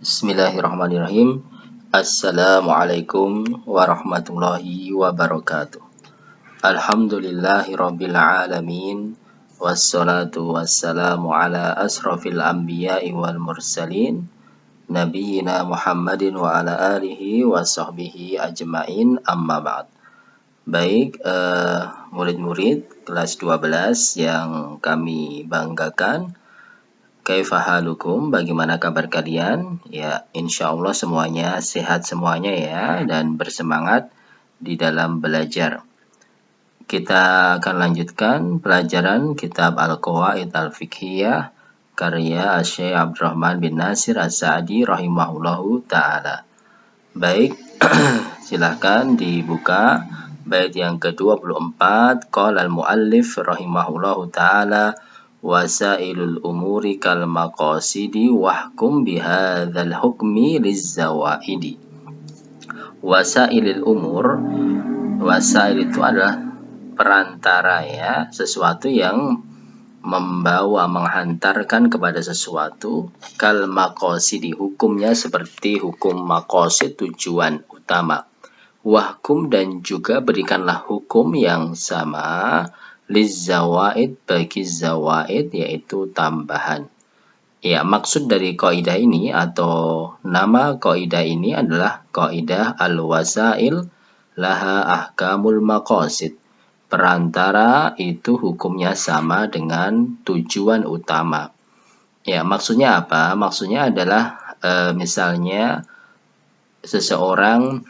Bismillahirrahmanirrahim. Assalamualaikum warahmatullahi wabarakatuh. Alhamdulillahirabbil alamin. Wassalatu wassalamu ala asrafil anbiya'i wal mursalin nabiyyina Muhammadin wa ala alihi wa sahbihi ajmain, amma ba'd. Baik, murid-murid kelas 12 yang kami banggakan, kaifahalukum, bagaimana kabar kalian? Ya, insya Allah semuanya sehat semuanya ya, dan bersemangat di dalam belajar. Kita akan lanjutkan pelajaran kitab Al-Qawaid Al-Fiqhiyah karya Syekh Abdurrahman bin Nasir As-Sa'di rahimahullahu ta'ala. Baik, silahkan dibuka bait yang ke-24. Qala al-muallif rahimahullahu ta'ala, wasailul umuri kal maqasidi wahkum bihadzal hukmi lizzawaidi. Wasailul umur, wasail itu adalah perantara ya, sesuatu yang membawa, menghantarkan kepada sesuatu. Kal maqasidi, hukumnya seperti hukum maqasid, tujuan utama. Wahkum, dan juga berikanlah hukum yang sama, lizawaid, bagi zawaid, yaitu tambahan. Ya, maksud dari kaidah ini atau nama kaidah ini adalah kaidah al-wasail laha ahkamul maqasid. Perantara itu hukumnya sama dengan tujuan utama. Ya, maksudnya apa? Maksudnya adalah misalnya seseorang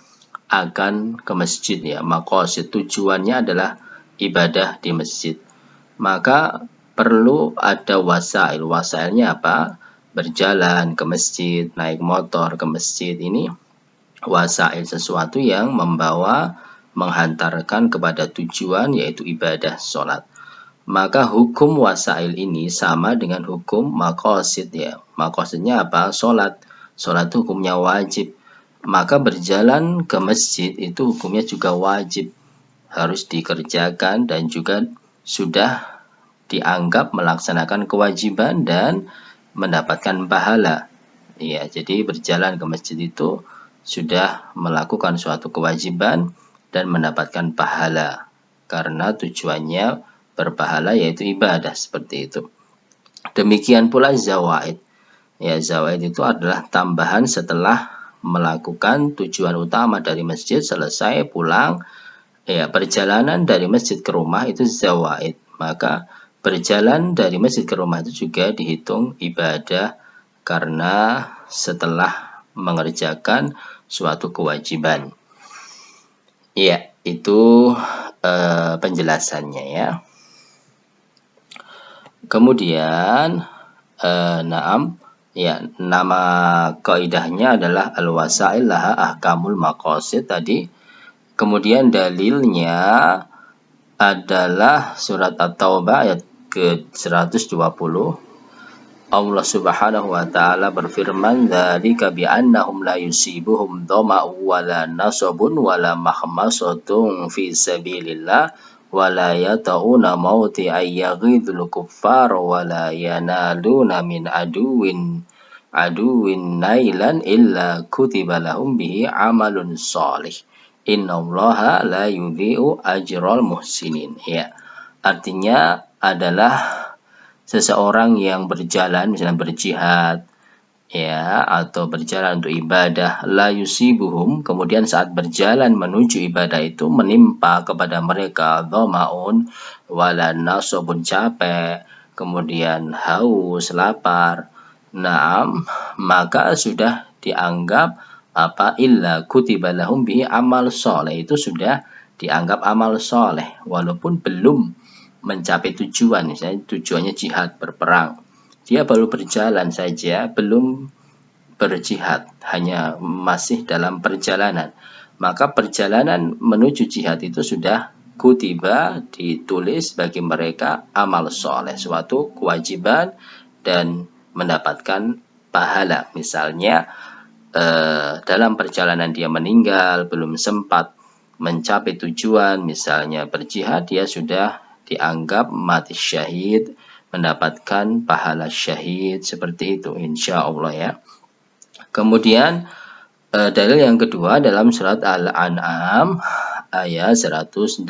akan ke masjid ya, maqasid, tujuannya adalah ibadah di masjid. Maka perlu ada wasail. Wasailnya apa? Berjalan ke masjid, naik motor ke masjid. Ini wasail, sesuatu yang membawa, menghantarkan kepada tujuan, yaitu ibadah sholat. Maka hukum wasail ini sama dengan hukum maqasid ya. Maqasidnya apa? Sholat. Sholat hukumnya wajib. Maka berjalan ke masjid itu hukumnya juga wajib, harus dikerjakan dan juga sudah dianggap melaksanakan kewajiban dan mendapatkan pahala. Ya, jadi berjalan ke masjid itu sudah melakukan suatu kewajiban dan mendapatkan pahala karena tujuannya berpahala, yaitu ibadah, seperti itu. Demikian pula zawaid. Ya, zawaid itu adalah tambahan setelah melakukan tujuan utama dari masjid, selesai pulang ya, perjalanan dari masjid ke rumah itu zawaid. Maka berjalan dari masjid ke rumah itu juga dihitung ibadah karena setelah mengerjakan suatu kewajiban. Ya, itu penjelasannya ya. Kemudian ya, nama kaidahnya adalah al-wasail laha ahkamul maqasid tadi. Kemudian dalilnya adalah surat At-Taubah ayat ke-120. Allah Subhanahu wa taala berfirman, "Dzalika bi annahum la yusibuhum dhama'u wala nasabun wala mahmasatun fi sabilillah wala yata'una mauti ayyaghidul kuffar wala yanaluna min aduwin nailan illa kutiba lahum bihi amalun shalih. Innallaha la yudhi'u ajral muhsinin." Ya, artinya adalah seseorang yang berjalan, misalnya berjihad ya, atau berjalan untuk ibadah, la yusibuhum, kemudian saat berjalan menuju ibadah itu menimpa kepada mereka dhamaun wala nasabun, capek, kemudian haus, lapar. Naam, maka sudah dianggap apa? Illa kutiba lahum bihi amal soleh, itu sudah dianggap amal soleh walaupun belum mencapai tujuan. Misalnya tujuannya jihad, berperang, dia baru berjalan saja, belum berjihad, hanya masih dalam perjalanan, maka perjalanan menuju jihad itu sudah kutiba, ditulis bagi mereka amal soleh, suatu kewajiban dan mendapatkan pahala. Misalnya dalam perjalanan dia meninggal, belum sempat mencapai tujuan, misalnya berjihad, dia sudah dianggap mati syahid, mendapatkan pahala syahid, seperti itu insya Allah ya. Kemudian dalil yang kedua dalam surat Al-An'am ayat 108.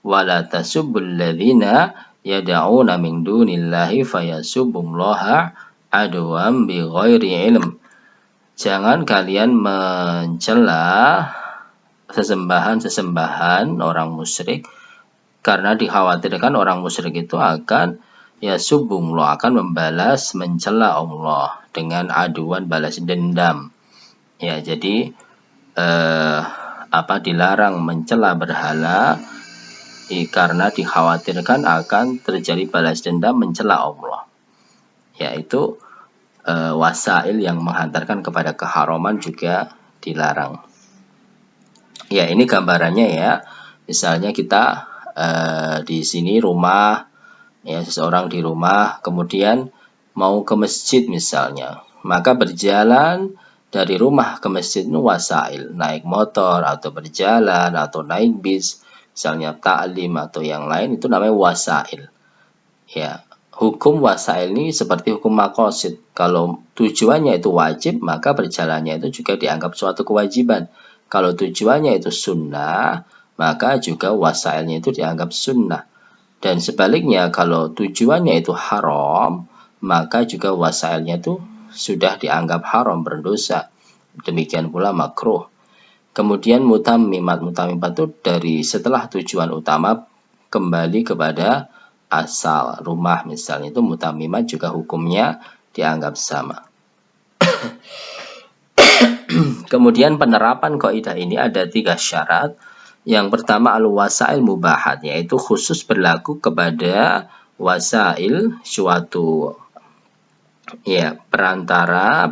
Wala tasubbul ladzina yad'una min dunillahi fayasubbullaha adwan bighairi ilm. Jangan kalian mencela sesembahan-sesembahan orang musyrik, karena dikhawatirkan orang musyrik itu akan yasubbullah, akan membalas mencela Allah dengan aduan balas dendam. Ya, jadi dilarang mencela berhala karena dikhawatirkan akan terjadi balas dendam mencela Allah, yaitu wasail yang menghantarkan kepada keharaman juga dilarang. Ya, ini gambarannya ya. Misalnya kita di sini rumah, ya, seseorang di rumah kemudian mau ke masjid misalnya, maka berjalan dari rumah ke masjid itu wasail, naik motor atau berjalan atau naik bis, misalnya ta'lim atau yang lain, itu namanya wasail. Ya, hukum wasail ini seperti hukum maqasid. Kalau tujuannya itu wajib, maka berjalannya itu juga dianggap suatu kewajiban. Kalau tujuannya itu sunnah, maka juga wasailnya itu dianggap sunnah. Dan sebaliknya, kalau tujuannya itu haram, maka juga wasailnya itu sudah dianggap haram, berdosa. Demikian pula makruh. Kemudian mutammimat itu dari setelah tujuan utama kembali kepada asal rumah, misalnya itu mutammimat juga hukumnya dianggap sama. Kemudian penerapan kaidah ini ada 3 syarat. Yang pertama al-wasail mubahat, yaitu khusus berlaku kepada wasail, suatu perantara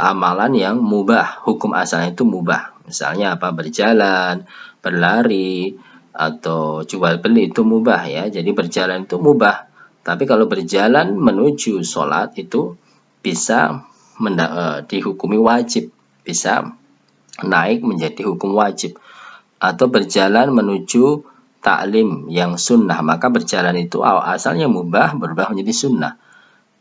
amalan yang mubah, hukum asalnya itu mubah. Misalnya berjalan, berlari, atau jual beli itu mubah ya. Jadi berjalan itu mubah. Tapi kalau berjalan menuju sholat itu bisa dihukumi wajib, bisa naik menjadi hukum wajib. Atau berjalan menuju taklim yang sunnah, maka berjalan itu asalnya mubah berubah menjadi sunnah.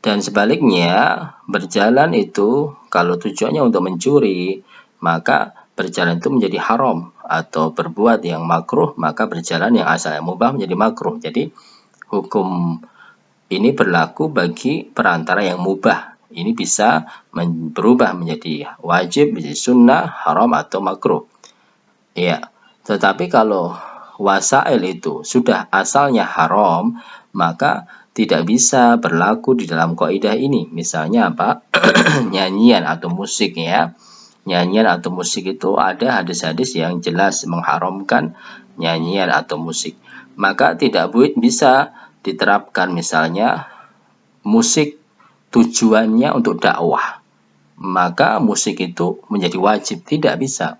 Dan sebaliknya, berjalan itu kalau tujuannya untuk mencuri, maka berjalan itu menjadi haram, atau berbuat yang makruh, maka berjalan yang asalnya mubah menjadi makruh. Jadi hukum ini berlaku bagi perantara yang mubah. Ini bisa berubah menjadi wajib, menjadi sunnah, haram, atau makruh. Ya, tetapi kalau wasail itu sudah asalnya haram, maka tidak bisa berlaku di dalam kaidah ini. Misalnya nyanyian atau musik ya. Nyanyian atau musik itu ada hadis-hadis yang jelas mengharamkan nyanyian atau musik. Maka tidak bisa diterapkan misalnya musik tujuannya untuk dakwah, maka musik itu menjadi wajib. Tidak bisa.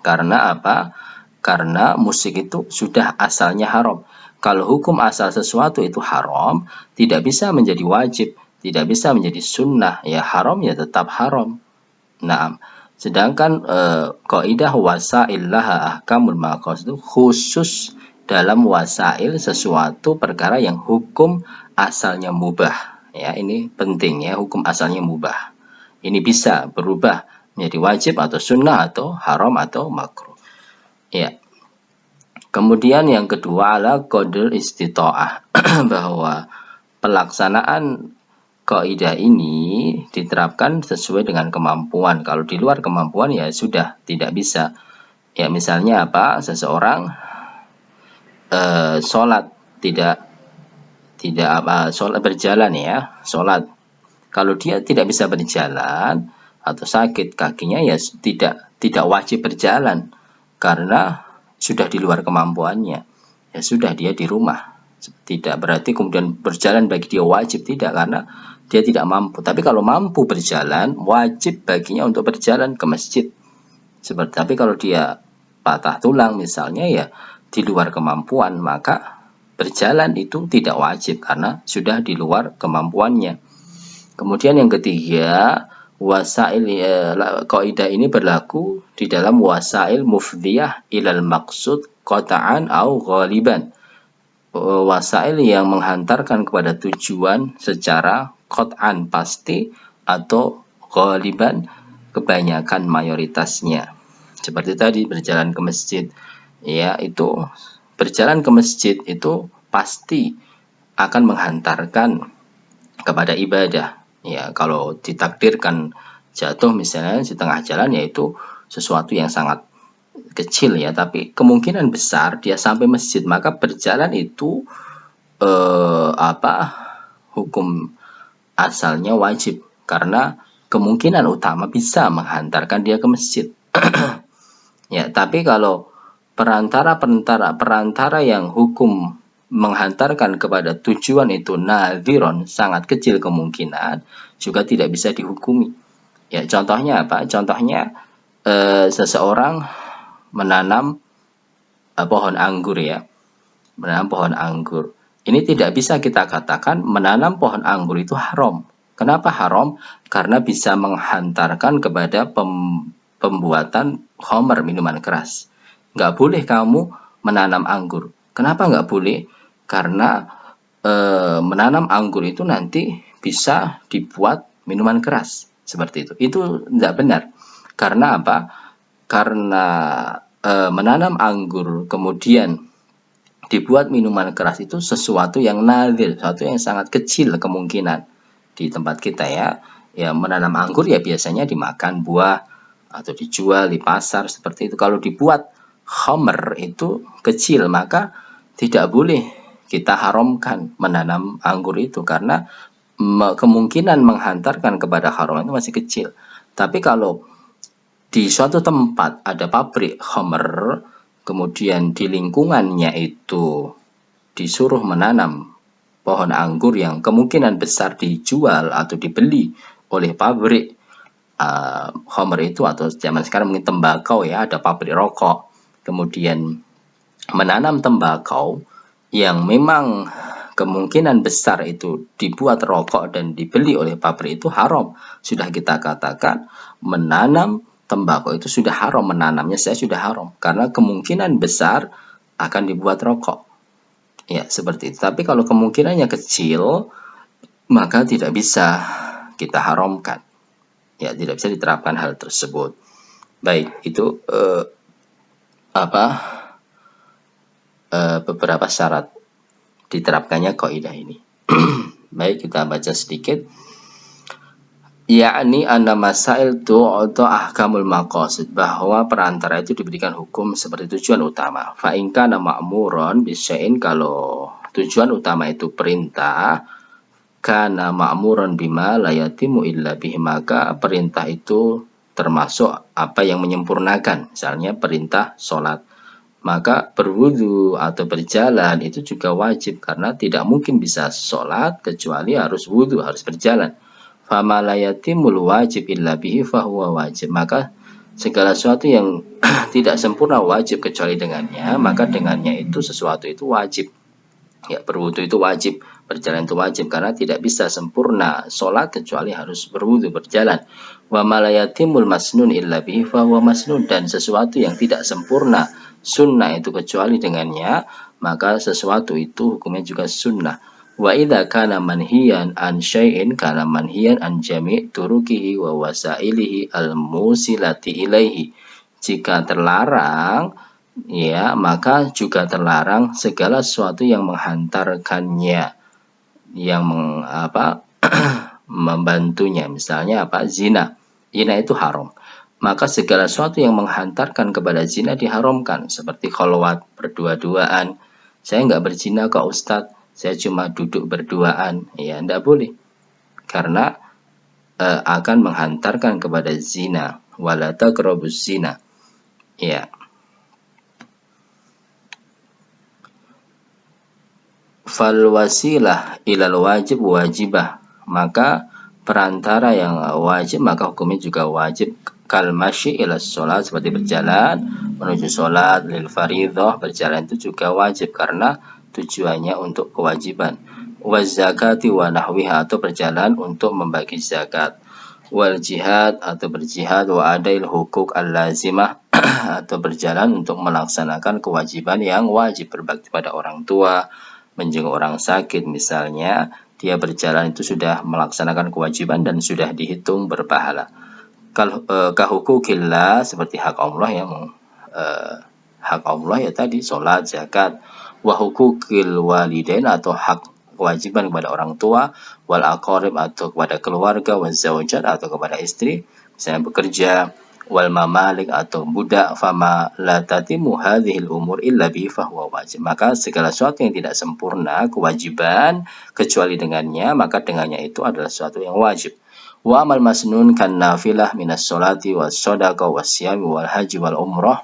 Karena apa? Karena musik itu sudah asalnya haram. Kalau hukum asal sesuatu itu haram, tidak bisa menjadi wajib, tidak bisa menjadi sunnah. Ya haram ya tetap haram. Nah, sedangkan kaidah wasail laha ahkamul maqasid itu khusus dalam wasail sesuatu perkara yang hukum asalnya mubah. Ya, ini penting ya, hukum asalnya mubah. Ini bisa berubah menjadi wajib atau sunnah atau haram atau makruh. Ya. Kemudian yang kedua adalah qadrul istita'ah, bahwa pelaksanaan kaidah ini diterapkan sesuai dengan kemampuan. Kalau di luar kemampuan ya sudah tidak bisa. Ya misalnya seseorang sholat sholat berjalan ya, sholat. Kalau dia tidak bisa berjalan atau sakit kakinya ya tidak wajib berjalan karena sudah di luar kemampuannya. Ya sudah, dia di rumah. Tidak berarti kemudian berjalan bagi dia wajib, tidak, karena dia tidak mampu. Tapi kalau mampu berjalan, wajib baginya untuk berjalan ke masjid. Tapi kalau dia patah tulang misalnya ya di luar kemampuan, maka berjalan itu tidak wajib karena sudah di luar kemampuannya. Kemudian yang ketiga, wasail kaidah ini berlaku di dalam wasail mufdiyah ilal maqsud qata'an au ghaliban. Wasail yang menghantarkan kepada tujuan secara qat'an pasti atau ghaliban, kebanyakan mayoritasnya. Seperti tadi berjalan ke masjid, ya itu berjalan ke masjid itu pasti akan menghantarkan kepada ibadah. Ya, kalau ditakdirkan jatuh misalnya di tengah jalan, yaitu sesuatu yang sangat kecil ya, tapi kemungkinan besar dia sampai masjid, maka berjalan itu hukum asalnya wajib karena kemungkinan utama bisa menghantarkan dia ke masjid. Ya, tapi kalau perantara yang hukum menghantarkan kepada tujuan itu nadhiron, sangat kecil kemungkinan, juga tidak bisa dihukumi. Ya, contohnya apa? Contohnya seseorang menanam pohon anggur ya. Menanam pohon anggur. Ini tidak bisa kita katakan menanam pohon anggur itu haram. Kenapa haram? Karena bisa menghantarkan kepada pembuatan khamr, minuman keras. Nggak boleh kamu menanam anggur. Kenapa nggak boleh? Karena menanam anggur itu nanti bisa dibuat minuman keras. Seperti itu. Itu nggak benar. Karena apa? Karena menanam anggur kemudian dibuat minuman keras itu sesuatu yang nadir, sesuatu yang sangat kecil kemungkinan di tempat kita ya. Ya, menanam anggur ya biasanya dimakan buah atau dijual di pasar seperti itu. Kalau dibuat khamr itu kecil, maka tidak boleh kita haramkan menanam anggur itu karena kemungkinan menghantarkan kepada haram itu masih kecil. Tapi kalau di suatu tempat ada pabrik khamr, kemudian di lingkungannya itu disuruh menanam pohon anggur yang kemungkinan besar dijual atau dibeli oleh pabrik khamr itu, atau zaman sekarang mungkin tembakau ya, ada pabrik rokok, kemudian menanam tembakau yang memang kemungkinan besar itu dibuat rokok dan dibeli oleh pabrik, itu haram. Sudah kita katakan menanam tembakau itu sudah haram, menanamnya saya sudah haram karena kemungkinan besar akan dibuat rokok. Ya, seperti itu. Tapi kalau kemungkinannya kecil, maka tidak bisa kita haramkan. Ya, tidak bisa diterapkan hal tersebut. Baik, itu beberapa syarat diterapkannya kaidah ini. Baik, kita baca sedikit. Yakni anna masail tu'atu ahkamul maqasid, bahwa perantara itu diberikan hukum seperti tujuan utama. Fa in kana ma'muron bisya'in, kalau tujuan utama itu perintah, kana ma'muron bima la yatimu illa bihi, maka perintah itu termasuk apa yang menyempurnakan. Misalnya perintah sholat, maka berwudu atau berjalan itu juga wajib karena tidak mungkin bisa sholat kecuali harus wudu, harus berjalan. Fama la yatimul wajib illa bihi fahuwa wajib, maka segala sesuatu yang tidak sempurna wajib kecuali dengannya, maka dengannya itu sesuatu itu wajib. Ya, berwudu itu wajib, berjalan itu wajib karena tidak bisa sempurna sholat kecuali harus berwudu, berjalan. Wa ma la yatimul masnun illa bihi fahuwa masnun, dan sesuatu yang tidak sempurna sunnah itu kecuali dengannya, maka sesuatu itu hukumnya juga sunnah. Wa idza kana manhiyan an syai'in kana manhiyan an jami' turukihi wa wasailihi al-musilati ilaihi. Jika terlarang ya, maka juga terlarang segala sesuatu yang menghantarkannya, yang membantunya. Misalnya zina. Zina itu haram. Maka segala sesuatu yang menghantarkan kepada zina diharamkan, seperti kholwat, berdua-duaan. Saya nggak berzina kok Ustadz, saya cuma duduk berduaan. Ya, nggak boleh. Karena akan menghantarkan kepada zina. Wala taqrabuz zina. Ya. Fal wasilah ilal wajib wajibah, maka perantara yang wajib maka hukumnya juga wajib. Kal masyi ila sholat, seperti berjalan menuju sholat, lil faridah, berjalan itu juga wajib karena tujuannya untuk kewajiban. Waz zakati wa nahwiha, atau berjalan untuk membagi zakat. Wal jihad, atau berjihad. Wa adail hukuk al-lazimah, atau berjalan untuk melaksanakan kewajiban yang wajib, berbakti pada orang tua, menjenguk orang sakit misalnya, dia berjalan itu sudah melaksanakan kewajiban dan sudah dihitung berpahala. Kahukukillah, seperti hak Allah yang hak Allah ya tadi, sholat, zakat. Wa hukukil walidain, atau hak kewajiban kepada orang tua, wal aqarib, atau kepada keluarga, wal zawjat, atau kepada istri, misalnya bekerja, wal mamalik, atau budak. Fama la tatimu hadhil umur illa bi fahuwa wajib. Maka segala sesuatu yang tidak sempurna kewajiban kecuali dengannya, maka dengannya itu adalah sesuatu yang wajib. Wa amal masnun kan nafilah minas sholati was sodaqah was siyami wal haji wal umrah.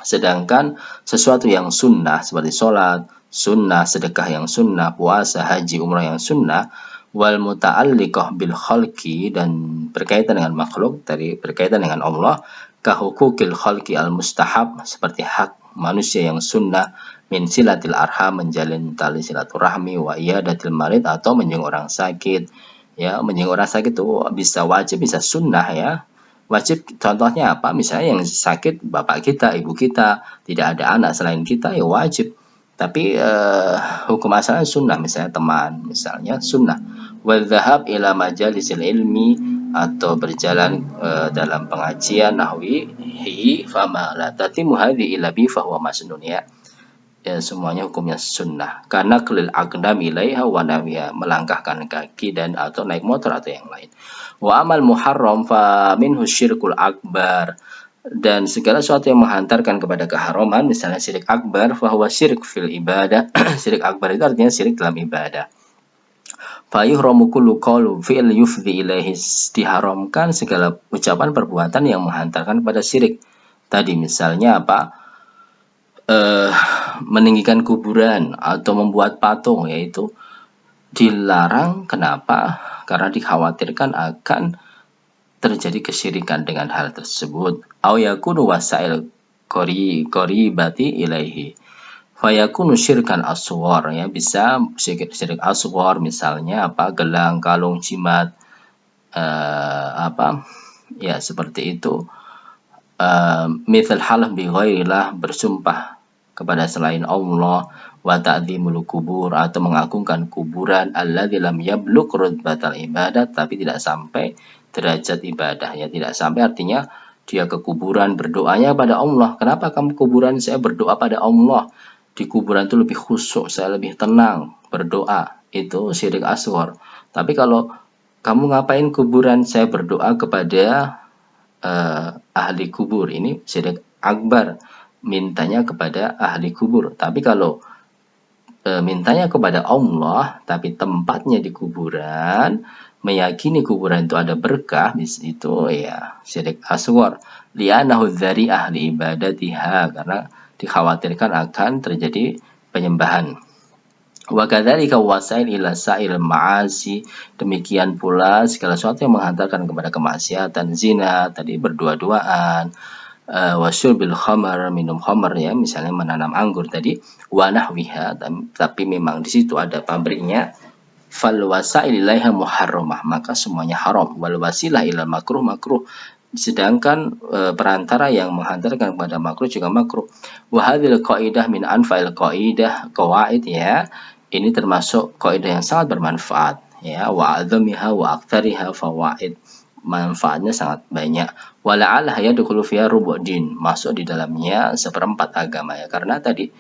Sedangkan sesuatu yang sunnah seperti sholat sunnah, sedekah yang sunnah, puasa, haji, umrah yang sunnah, wal muta'alliqah bil khalqi, dan berkaitan dengan makhluk, tadi berkaitan dengan Allah, kahukukil khalqi al mustahab, seperti hak manusia yang sunnah, min silatil arham, menjalin tali silaturahmi, wa iyadatil marid, atau menjenguk orang sakit. Ya, menjenguk orang sakit itu bisa wajib, bisa sunnah ya. Wajib contohnya apa? Misalnya yang sakit bapak kita, ibu kita, tidak ada anak selain kita, ya wajib. Tapi hukum asalnya sunnah, misalnya teman, misalnya sunnah. Wal dhahab ila majalisil ilmi, atau berjalan dalam pengajian nahwihi, fama la tatimu hadhi illa bi fahuwa masnun ya. Ya, semuanya hukumnya sunnah. Karena kelil aqdam ilaiha wa nawiha, melangkahkan kaki dan atau naik motor atau yang lain. Wa amal muharram fa minhu syirkul akbar, dan segala sesuatu yang menghantarkan kepada keharaman, misalnya syirik akbar, fahuwa syirik fil ibadah. Syirik akbar itu artinya syirik dalam ibadah. Fa yuhramu kullu qaulu fi'l yufdi ilaihi, diharamkan segala ucapan perbuatan yang menghantarkan kepada syirik. Tadi misalnya apa? Meninggikan kuburan atau membuat patung, yaitu dilarang. Kenapa? Karena dikhawatirkan akan terjadi kesyirikan dengan hal tersebut. Au yakunu wasail qaribati ilaihi fayakunu syirkan aswar, ya, bisa syirik aswar, misalnya apa, gelang, kalung, jimat, apa ya, seperti itu. Mithal halaf bi ghairillah, bersumpah kepada selain Allah, wa ta'dzimul kubur, atau mengagungkan kuburan, alladzi lam yablugh rutbatal ibadat, tapi tidak sampai derajat ibadah, ya, tidak sampai artinya dia ke kuburan berdoanya pada Allah. Kenapa kamu kuburan? Saya berdoa pada Allah. Di kuburan itu lebih khusyuk, saya lebih tenang berdoa. Itu syirik asghar. Tapi kalau kamu ngapain kuburan? Saya berdoa kepada ahli kubur, ini syirik akbar, mintanya kepada ahli kubur. Tapi kalau mintanya kepada Allah tapi tempatnya di kuburan, meyakini kuburan itu ada berkah di situ, ya syirik asghar. Li'annahu dzari'ah li ibadatiha, karena dikhawatirkan akan terjadi penyembahan. Wa kadzalika wasail ila sa'il ma'asi, demikian pula segala sesuatu yang menghantarkan kepada kemaksiatan, zina, tadi berdua-duaan, wasyurbil khamar, minum khamar, ya, misalnya menanam anggur tadi, wa nahwiha, tapi memang di situ ada pabriknya. Fal wasail ilaiha muharramah, maka semuanya haram. Wal wasilah ila makruh, makruh. Sedangkan perantara yang menghantarkan kepada makruh juga makruh. Wa hadhil qaidah min anfa'il qaidah qawaid, ya. Ini termasuk kaidah yang sangat bermanfaat, ya, wa adzamiha wa aktsariha fawaid, manfaatnya sangat banyak. Wa la'alla yadkhulu fiha rubu'din, masuk di dalamnya seperempat agama, ya, karena tadi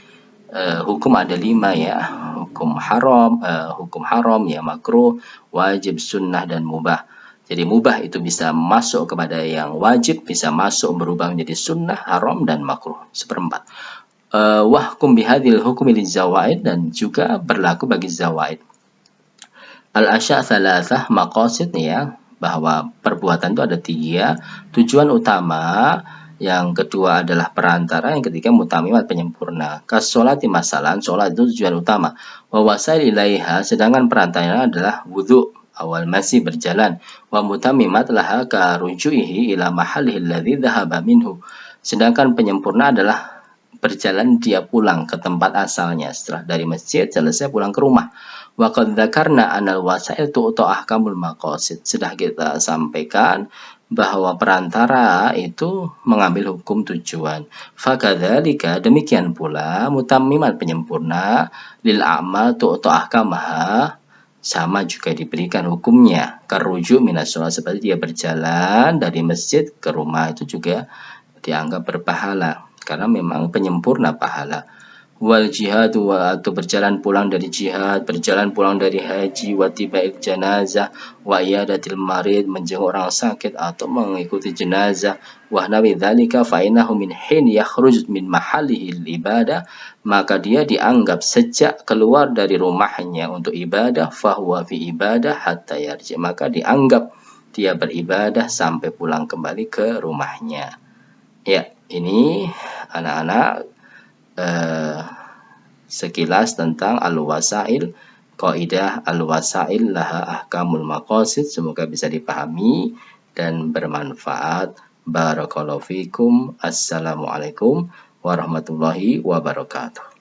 hukum ada 5, ya, hukum haram, ya, makruh, wajib, sunnah, dan mubah. Jadi mubah itu bisa masuk kepada yang wajib, bisa masuk berubah menjadi sunnah, haram, dan makruh, seperempat. Wahkum bihadil hukmi lizawaid, dan juga berlaku bagi zawaid. Al-asya' thalathah maqasid, ya, bahwa perbuatan itu ada 3 tujuan utama, yang kedua adalah perantara, yang ketiga mutamimat, penyempurna. Kasolati, masalan sholat itu tujuan utama, wa wasail ilaiha, sedangkan perantaranya adalah wudhu, awal masih berjalan, wa mutamimat laha ka rujuihi ila mahallihi alladzi dhahaba minhu, sedangkan penyempurna adalah berjalan dia pulang ke tempat asalnya, setelah dari masjid selesai pulang ke rumah. Wa qad dzakarna anal wasail tu'ta ahkamul maqasid, sudah kita sampaikan bahwa perantara itu mengambil hukum tujuan. Fakadzalika, demikian pula mutammiman, penyempurna, lil a'mal tu'ta ahkamaha, sama juga diberikan hukumnya. Karujuk minas sholat, seperti dia berjalan dari masjid ke rumah itu juga dianggap berpahala karena memang penyempurna pahala. Wal jihad, atau berjalan pulang dari jihad, berjalan pulang dari haji, wa tibail janazah, wa iyadatil marid, menjenguk orang sakit atau mengikuti jenazah, wa nawi dzalika fa innahu min hin yakhruj min mahallihil ibadah, maka dia dianggap sejak keluar dari rumahnya untuk ibadah, fahuwa fi ibadah hatta yarji, maka dianggap dia beribadah sampai pulang kembali ke rumahnya. Ya, ini anak-anak sekilas tentang al-wasail, kaidah al-wasail laha ahkamul maqasid. Semoga bisa dipahami dan bermanfaat. Barakallahu fikum. Assalamualaikum warahmatullahi wabarakatuh.